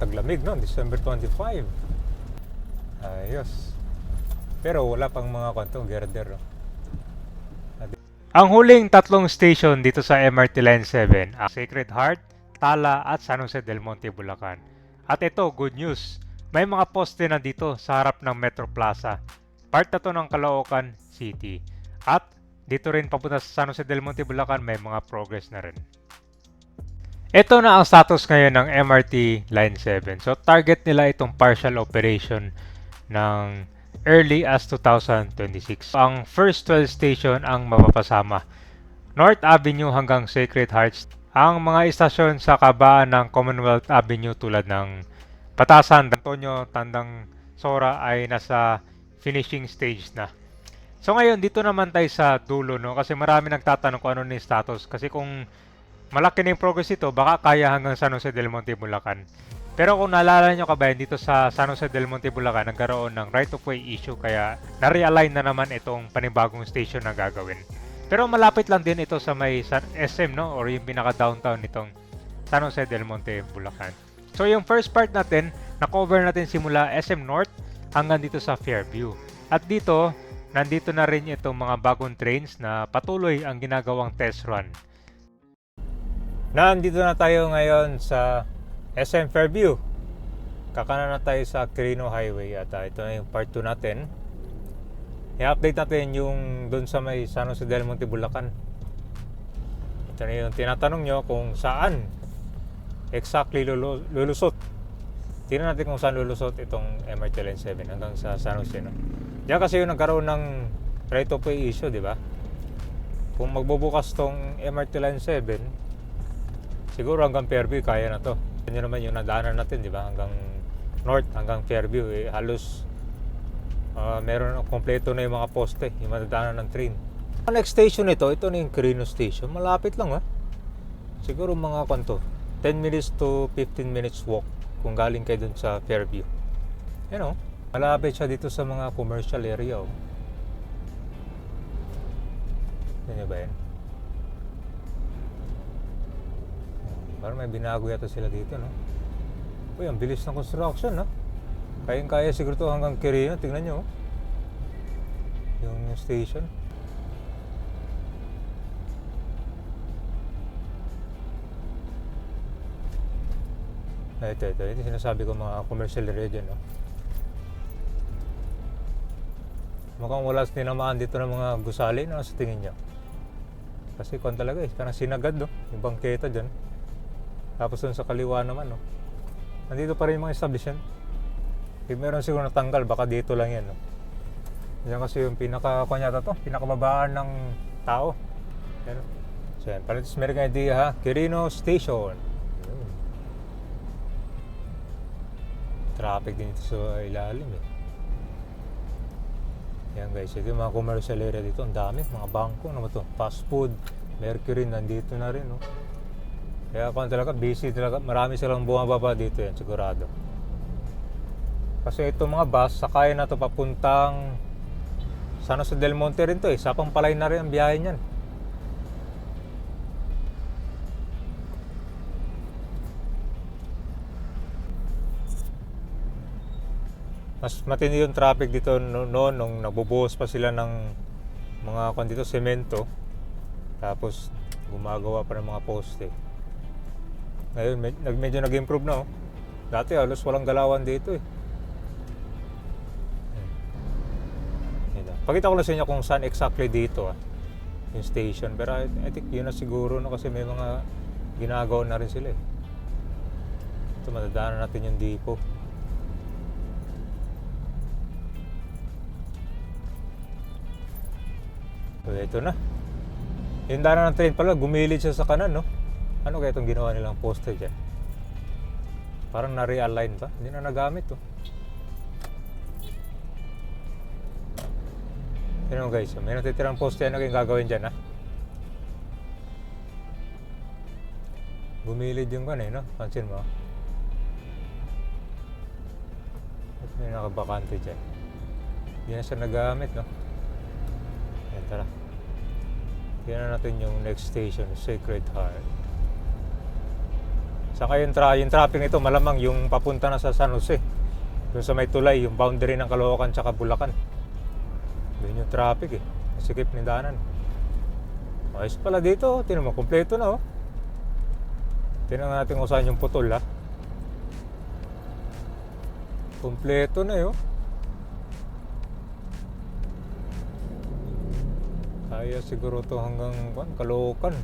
taglamig, no? December 25. Ayos. Pero wala pang mga kanto, girder, no? Ang huling tatlong station dito sa MRT Line 7 ang Sacred Heart, Tala at San Jose del Monte, Bulacan. At ito, good news. May mga poste na dito sa harap ng Metro Plaza. Part na to ng Caloocan City. At dito rin papunta sa San Jose del Monte, Bulacan, may mga progress na rin. Ito na ang status ngayon ng MRT Line 7. So target nila itong partial operation ng early as 2026. Ang first 12 station ang mapapasama. North Avenue hanggang Sacred Hearts. Ang mga istasyon sa kabaan ng Commonwealth Avenue tulad ng Patasan, Antonio, Tandang, Sora ay nasa finishing stage na. So ngayon, dito naman tayo sa dulo, no? Kasi marami nagtatanong kung ano ni status. Kasi kung malaki na yung progress ito, baka kaya hanggang San Jose del Monte, Bulacan. Pero kung naalala nyo kabayan, dito sa San Jose del Monte, Bulacan, nagkaroon ng right-of-way issue. Kaya na-realign na naman itong panibagong station na gagawin. Pero malapit lang din ito sa may SM, no? Or yung pinaka-downtown nitong San Jose del Monte, Bulacan. So yung first part natin, na-cover natin simula SM North hanggang dito sa Fairview. At dito, nandito na rin itong mga bagong trains na patuloy ang ginagawang test run. Nandito na tayo ngayon sa SM Fairview. Kakanan na tayo sa Quirino Highway at ito na yung part 2 natin. I-update natin yung doon sa may San Jose del Monte, Bulacan. Ito na yung tinatanong nyo kung saan exactly lulusot. Tingnan natin kung saan lulusot itong MRT Line 7 hanggang sa San Jose, no? Diyan kasi yung nagkaroon ng right of way issue, di ba? Kung magbubukas tong MRT Line 7, siguro hanggang Fairview kaya na to. Yan naman yung nadaanan natin, di ba? Hanggang North, hanggang Fairview, halos meron kompleto na yung mga poste, yung madadaanan ng train. Ang next station ito na yung Quirino Station. Malapit lang, ha? Siguro mga 10 minutes to 15 minutes walk kung galing kayo dun sa Fairview. You know, malapit siya dito sa mga commercial area, oh. Yan ba yan? Parang may binago yata sila dito, no? Uy, ang bilis ng construction, no? Kayang-kaya siguro to hanggang Quirino. Tingnan nyo, oh. Yung station. Ito sinasabi ko, mga commercial area dyan, no? Mukhang wala tinamaan dito ng mga gusali, no? Sa tingin nyo. Kasi kung talaga, parang sinagad, no? Yung bangketa dyan. Tapos dun sa kaliwa naman, no? Nandito pa rin yung mga establishment. Kung meron siguro natanggal, baka dito lang yan, no? Yan kasi yung pinakababaan ng tao. Yan, no? So yan, palitis meron kayo idea, ha? Quirino Station. Traffic din ito sa ilalim, eh. Yan guys, ito yung mga commercial area dito. Ang dami, mga bangko, ano ba ito? Fast food, Mercury, nandito na rin, no? Kaya kung talaga busy talaga, marami silang bumababa dito, yan, sigurado. Kasi itong mga bus, sakay na to papuntang San Jose del Monte rin to, eh. Sapang Palay na rin ang biyahe niyan. Mas matindi yung traffic dito noon nung nagbubuhos pa sila ng mga dito, semento. Tapos gumagawa pa ng mga poste. Ngayon medyo nag-improve na, oh. Dati halos walang galawan dito, eh. Pakita ko lang sa inyo kung saan exactly dito, yung station. Pero I think yun na siguro, no? Kasi may mga ginagawa na rin sila, eh. Ito, madadaanan natin yung depot. So ito na. Yung daanan ng train pala, gumilid siya sa kanan, no? Ano kaya itong ginawa nilang poster dyan? Parang na-realign pa. Hindi na nagamit, oh. Yun, guys, may natitirang poste na kayong gagawin dyan, ha? Bumilid yung kanina, no? Pansin mo. At may nakabakante dyan. Hindi na siya nagamit, no? Yan, tara. Tignan natin yung next station, Sacred Heart. Saka yung traffic nito malamang yung papunta na sa San Jose. Doon sa may tulay, yung boundary ng Caloocan tsaka Bulacan. Doon yung traffic eh. Masikip ni daanan. Ayos pala dito. Tinan mo, kompleto na oh. Tinan natin kung saan yung putol ha. Kompleto na yun. Kaya siguro to hanggang Caloocan.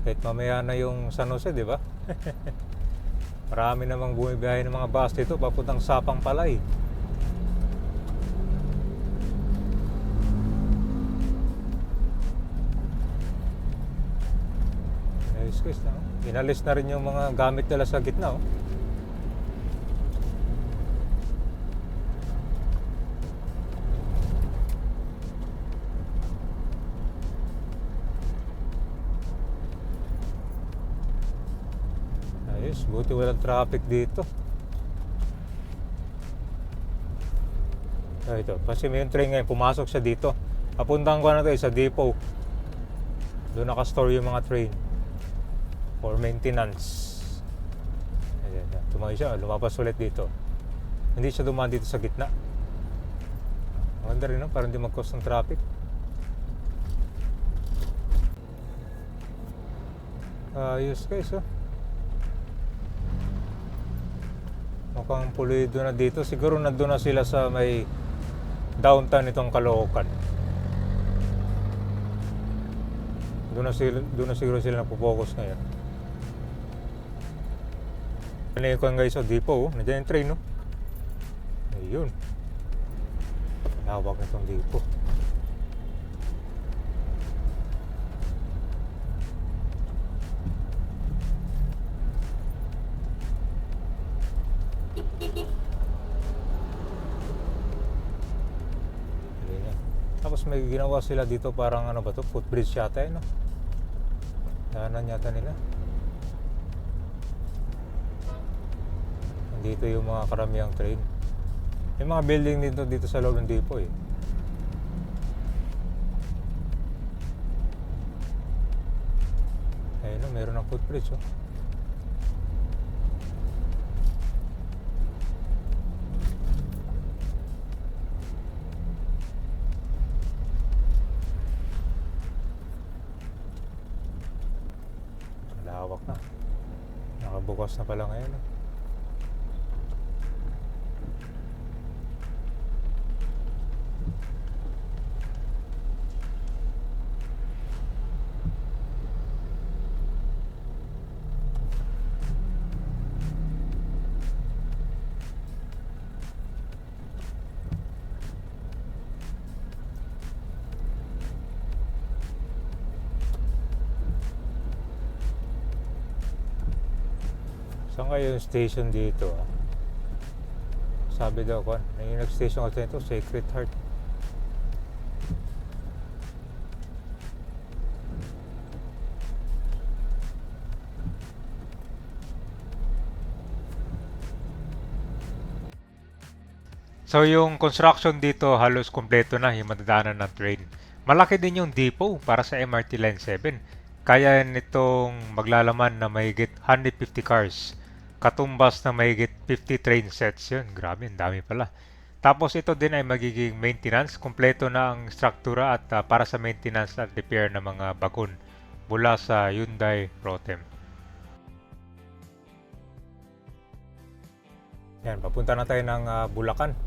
Kahit mamaya na yung San Jose, di ba? Marami namang bumibiyahe ng mga bus dito papuntang Sapang Palay. Ayos guys na. Inalis na rin yung mga gamit nila sa gitna oh. Ayos, buti walang traffic dito. Ito, kasi may yung train ngayon, pumasok siya dito. Papuntang ko na ito sa depot. Doon nakastore yung mga train for maintenance. Ayan, tumayo siya, lumapas ulit dito. Hindi siya dumaan dito sa gitna. Maganda rin no? Para hindi mag-cause ng traffic. Ayos guys oh. Mukhang pulido na dito. Siguro nandun na sila sa may downtown itong Caloocan. Doon na siguro sila napopokus ngayon. Ano ko guys sa depot oh. Nandiyan yung train no. Ayun. Lawak na itong depot. Tapos may ginawa sila dito parang ano ba to, footbridge yata no? Daanan yata nila. Dito yung mga karamiang train. May mga building dito sa loob ng depot eh. Ayun no, meron ng footbridge oh. Lawak na. Nakabukas na pala ngayon. Saan kayo yung station dito ah? Sabi daw ko, yung nag-station ko ito, Sacred Heart. So yung construction dito halos kompleto na yung madadaanan ng train. Malaki din yung depot para sa MRT Line 7. Kaya nitong maglalaman na mahigit 150 cars. Katumbas na mahigit 50 train sets yun. Grabe, ang dami pala. Tapos ito din ay magiging maintenance. Kompleto na ang struktura at para sa maintenance at repair ng mga bagon mula sa Hyundai Rotem. Yan, papunta na tayo ng Bulacan.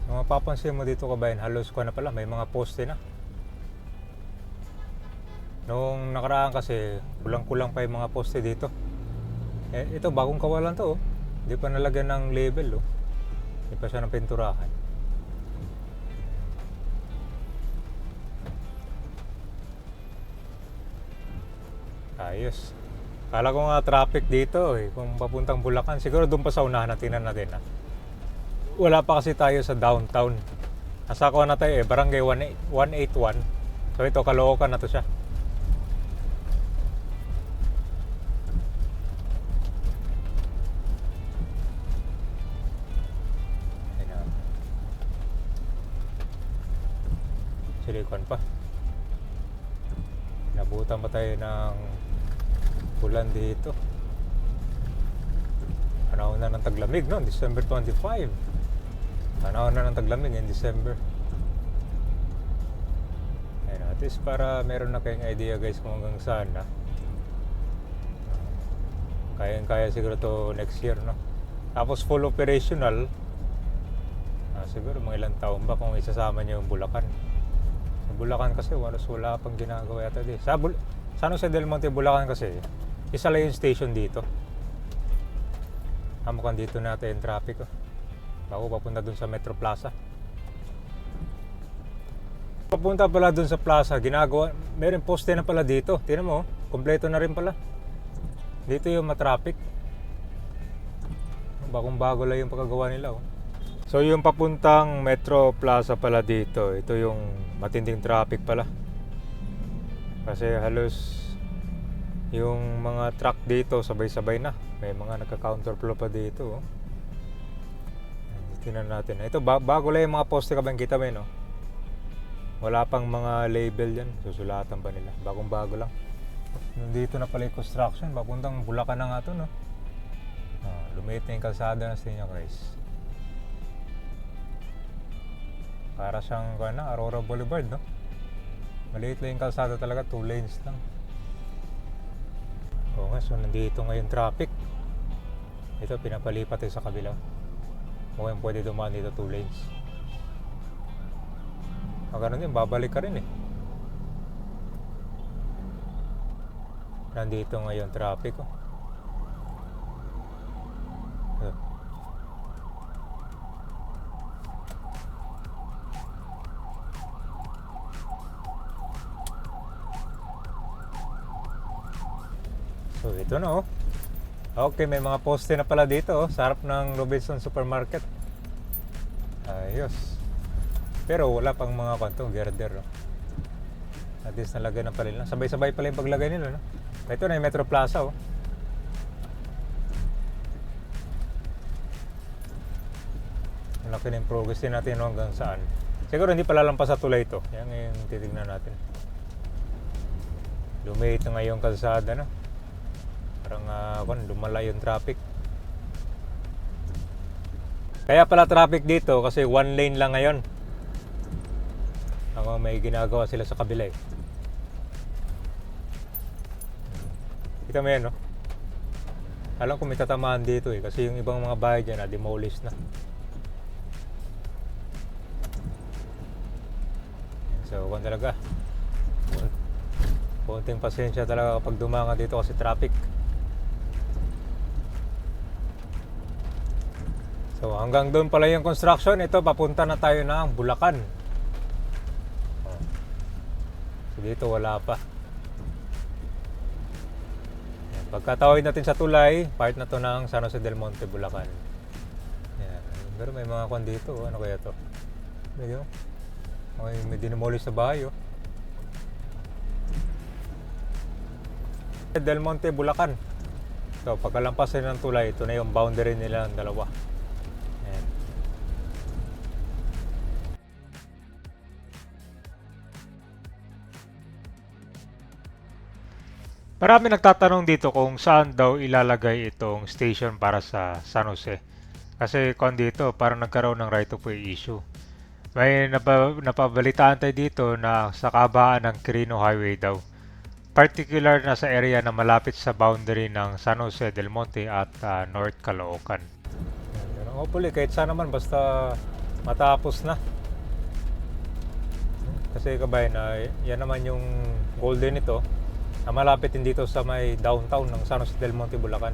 Kung mapapansin mo dito kabayan, halos ko na pala, may mga poste na. Noong nakaraan kasi, kulang-kulang pa yung mga poste dito. Ito, bagong kawalan to. Oh. Hindi pa nalagyan ng label. Oh. Hindi pa siya ng pinturahan. Ayos. Kala ko nga traffic dito eh. Kung papuntang Bulacan, siguro doon pa sa unahan na tingnan natin. Ha? Wala pa kasi tayo sa downtown. Nasa ko na tayo eh, Barangay 181. So ito, Caloocan na to siya. Silicon pa. Nabutan pa tayo ng ulan dito. Panahon na ng taglamig, no? December 25. Panahon na ng taglamig in December. Ayan, at least para meron na kayong idea guys kung hanggang saan na. Kayang-kaya siguro to next year, no? Tapos full operational, siguro mga ilang taon ba kung isasama nyo yung Bulacan. Sa Bulacan kasi wala pang ginagawa yata di. Sa San Jose del Monte, Bulacan kasi, isa lang yung station dito. Mukhang dito natin yung traffic, oh. Bago papunta dun sa Metro Plaza. Papunta pala dun sa plaza, ginagawa, meron poste na pala dito. Tingnan mo, kompleto na rin pala. Dito yung matraffic. Bagong bago lang yung pagkagawa nila, oh. So yung papuntang Metro Plaza pala dito, ito yung matinding traffic pala. Kasi halos yung mga truck dito sabay-sabay na. May mga nagka-counterflow pa dito, oh. Tingnan natin. Ito bago lang yung mga poste ka ba kita mo, no? Wala pang mga label yan. Susulatan pa nila. Bagong bago lang. Nandito na pala yung construction. Papuntang Bulacan na nga to, no? Lumiit na yung kalsada na sa inyo guys. Para siyang Aurora Boulevard, no? Maliit lang yung kalsada talaga. 2 lanes lang. Oo nga, so nandito ngayon traffic. Ito pinapalipat sa kabila. Mukhang pwede dumaan dito 2 lanes. Ganun din, babalik ka rin eh. Nandito ngayon traffic, oh. So ito na, oh. Okay, may mga poste na pala dito, oh, sa harap ng Robinson Supermarket. Ayos. Pero wala pang mga girder, oh. At least nalagay na pala nila. Sabay-sabay pala yung paglagay nila, no? Ito na yung Metro Plaza, oh. Malaki na yung progress din natin hanggang saan. Siguro hindi pala lampas sa tulay ito. Yan yung titignan natin. Lumiit na ngayong kalsada, no? Parang lumala yung traffic. Kaya pala traffic dito kasi 1 lane lang ngayon. May ginagawa sila sa kabila, eh. Kita mo yan, no? Alam ko may tatamaan dito, eh, kasi yung ibang mga bahay dyan demolish na. So talaga konting pasensya talaga kapag dumanga dito kasi traffic. So hanggang doon pala yung construction. Ito papunta na tayo ng Bulacan. So dito wala pa. Pagkatawid natin sa tulay, part na to ng San Jose del Monte, Bulacan. Yan. Pero may mga kwan dito, ano kaya to? Medyo may dinemolish sa bahay, oh. Del Monte, Bulacan. So pagkalampas rin ng tulay, ito na yung boundary nila ng dalawa. Ayan. Marami nagtatanong dito kung saan daw ilalagay itong station para sa San Jose. Kasi dito parang nagkaroon ng right of way issue. May napabalitaan tayo dito na sa kabaan ng Quirino Highway daw. Particular na sa area na malapit sa boundary ng San Jose del Monte at North Caloocan. Hopefully kahit saan naman basta matapos na. Kasi kabayan, yan naman yung golden ito. Na malapit din dito sa may downtown ng San Jose del Monte, Bulacan.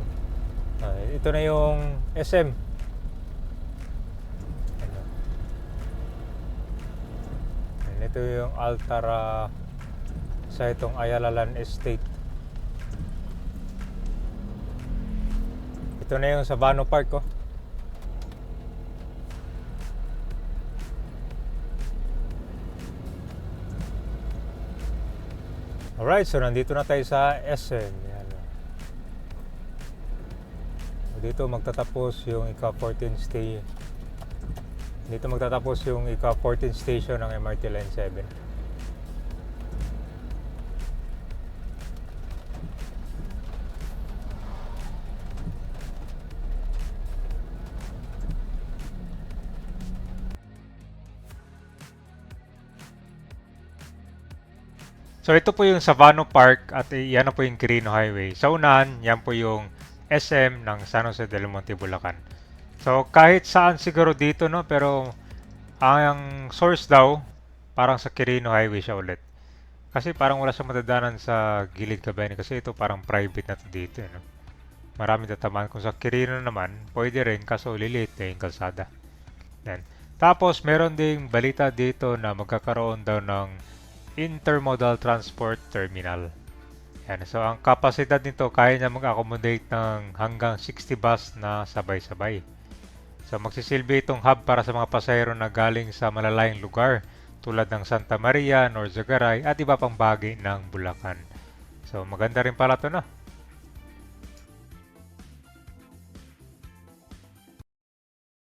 Ito na yung SM. Ito yung Altara sa itong Ayala Land Estate. Ito na yung Sabano Park, oh. Alright, so nandito na tayo sa SM. Yan. Dito magtatapos yung ika-14 stay. Dito magtatapos yung ika-14 station ng MRT Line 7. So ito po yung Savano Park at yan na po yung Quirino Highway. Sa unahan, yan po yung SM ng San Jose del Monte, Bulacan. So kahit saan siguro dito, no, pero ang source daw parang sa Quirino Highway siya ulit. Kasi parang wala siyang matadanan sa gilid kabayan kasi ito parang private na to dito, no. Marami tatamaan. Kung sa Quirino naman, pwede rin kaso liliit na yung kalsada. Yan. Tapos meron ding balita dito na magkakaroon daw ng Intermodal Transport Terminal. Yan. So ang kapasidad nito kaya niya mag-accommodate ng hanggang 60 bus na sabay-sabay. So magsisilbi itong hub para sa mga pasahero na galing sa malalayong lugar tulad ng Santa Maria, Norzagaray at iba pang bahagi ng Bulacan. So maganda rin pala ito na.